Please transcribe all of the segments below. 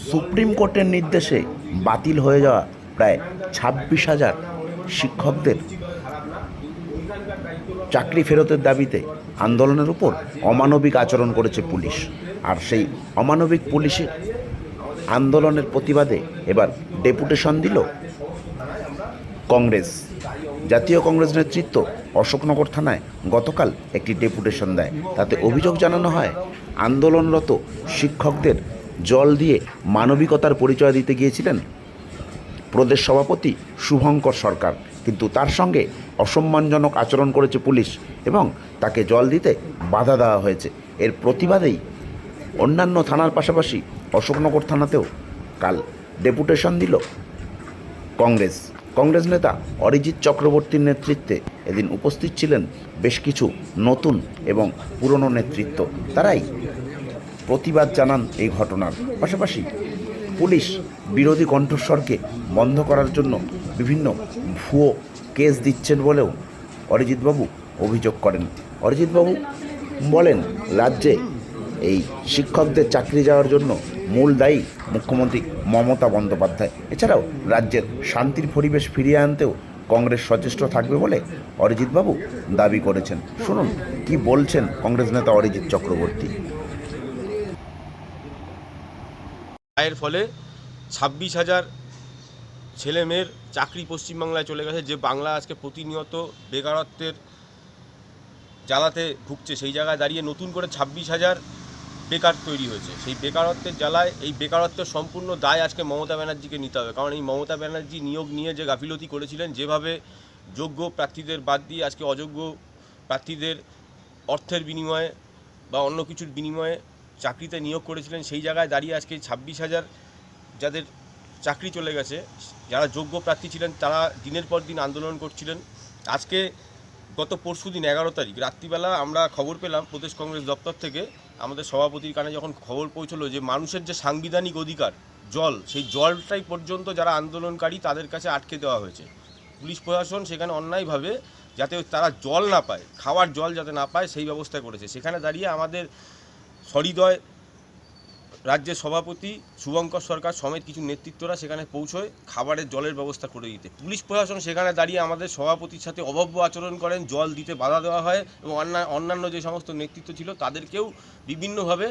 Supreme কোর্টের নির্দেশে বাতিল হয়ে যাওয়া প্রায় 26,000 শিক্ষকদের চাকরি ফেরতের দাবিতে আন্দোলনের উপর অমানবিক আচরণ করেছে পুলিশ। আর সেই অমানবিক পুলিশের আন্দোলনের প্রতিবাদে এবার ডেপুটেশন দিল কংগ্রেস। জাতীয় কংগ্রেস নেতৃত্ব অশোকনগর থানায় গতকাল একটি ডেপুটেশন দেয়। তাতে অভিযোগ জানানো হয়, আন্দোলনরত শিক্ষকদের জল দিয়ে মানবিকতার পরিচয় দিতে গিয়েছিলেন প্রদেশ সভাপতি শুভঙ্কর সরকার, কিন্তু তার সঙ্গে অসম্মানজনক আচরণ করেছে পুলিশ এবং তাকে জল দিতে বাধা দেওয়া হয়েছে। এর প্রতিবাদেই অন্যান্য থানার পাশাপাশি অশোকনগর থানাতেও কাল ডেপুটেশন দিল কংগ্রেস নেতা অরিজিৎ চক্রবর্তীর নেতৃত্বে এদিন উপস্থিত ছিলেন বেশ কিছু নতুন এবং পুরনো নেতৃত্ব। তারাই প্রতিবাদ জানান এই ঘটনার। পাশাপাশি পুলিশ বিরোধী কণ্ঠস্বরকে বন্ধ করার জন্য বিভিন্ন ভুয়ো কেস দিচ্ছেন বলেও অরিজিৎবাবু অভিযোগ করেন। অরিজিৎবাবু বলেন, রাজ্যে এই শিক্ষকদের চাকরি যাওয়ার জন্য মূল দায়ী মুখ্যমন্ত্রী মমতা বন্দ্যোপাধ্যায়। এছাড়াও রাজ্যের শান্তির পরিবেশ ফিরিয়ে আনতেও কংগ্রেস সচেষ্ট থাকবে বলে অরিজিৎবাবু দাবি করেছেন। শুনুন কি বলছেন কংগ্রেস নেতা অরিজিৎ চক্রবর্তী। এর ফলে 26,000 ছেলে মেয়ের চাকরি পশ্চিমবাংলায় চলে গেছে। যে বাংলা আজকে প্রতিনিয়ত বেকারত্বের জ্বালাতে ভুগছে, সেই জায়গায় দাঁড়িয়ে নতুন করে 26,000 বেকার তৈরি হয়েছে। সেই বেকারত্বের জ্বালায় এই বেকারত্বের সম্পূর্ণ দায় আজকে মমতা ব্যানার্জিকে নিতে হবে। কারণ এই মমতা ব্যানার্জি নিয়োগ নিয়ে যে গাফিলতি করেছিলেন, যেভাবে যোগ্য প্রার্থীদের বাদ দিয়ে আজকে অযোগ্য প্রার্থীদের অর্থের বিনিময়ে বা অন্য কিছুর বিনিময়ে চাকরিতে নিয়োগ করেছিলেন, সেই জায়গায় দাঁড়িয়ে আজকে 26,000 যাদের চাকরি চলে গেছে, যারা যোগ্য প্রার্থী ছিলেন তারা দিনের পর দিন আন্দোলন করছিলেন। আজকে গত পরশুদিন 11 তারিখ রাত্রিবেলা আমরা খবর পেলাম প্রদেশ কংগ্রেস দপ্তর থেকে, আমাদের সভাপতির কানে যখন খবর পৌঁছলো যে মানুষের যে সাংবিধানিক অধিকার জল, সেই জলটাই পর্যন্ত যারা আন্দোলনকারী তাদের কাছে আটকে দেওয়া হয়েছে। পুলিশ প্রশাসন সেখানে অন্যায়ভাবে যাতে তারা জল না পায়, খাওয়ার জল যাতে না পায় সেই ব্যবস্থা করেছে। সেখানে দাঁড়িয়ে আমাদের সহৃদয় রাজ্যের সভাপতি শুভঙ্কর সরকার সমেত কিছু নেতৃত্বরা সেখানে পৌঁছয় খাবারের জলের ব্যবস্থা করে দিতে। পুলিশ প্রশাসন সেখানে দাঁড়িয়ে আমাদের সভাপতির সাথে অভব্য আচরণ করেন, জল দিতে বাধা দেওয়া হয় এবং অন্যান্য যে সমস্ত নেতৃত্ব ছিল তাদেরকেও বিভিন্নভাবে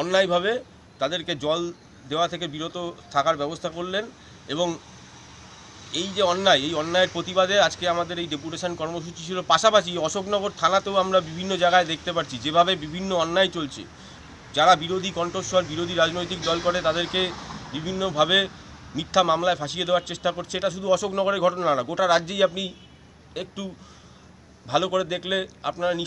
অন্যায়ভাবে তাদেরকে জল দেওয়া থেকে বিরত থাকার ব্যবস্থা করলেন। এবং এই যে অন্যায়, এই অন্যায়ের প্রতিবাদে আজকে আমাদের এই ডেপুটেশন কর্মসূচি ছিল। পাশাপাশি অশোকনগর থানাতেও আমরা বিভিন্ন জায়গায় দেখতে পাচ্ছি যেভাবে বিভিন্ন অন্যায় চলছে। যারা বিরোধী কণ্ঠস্বর, বিরোধী রাজনৈতিক দল করে তাদেরকে বিভিন্নভাবে মিথ্যা মামলায় ফাঁসিয়ে দেওয়ার চেষ্টা করছে। এটা শুধু অশোকনগরের ঘটনা না, গোটা রাজ্যেই আপনি একটু ভালো করে দেখলে আপনারা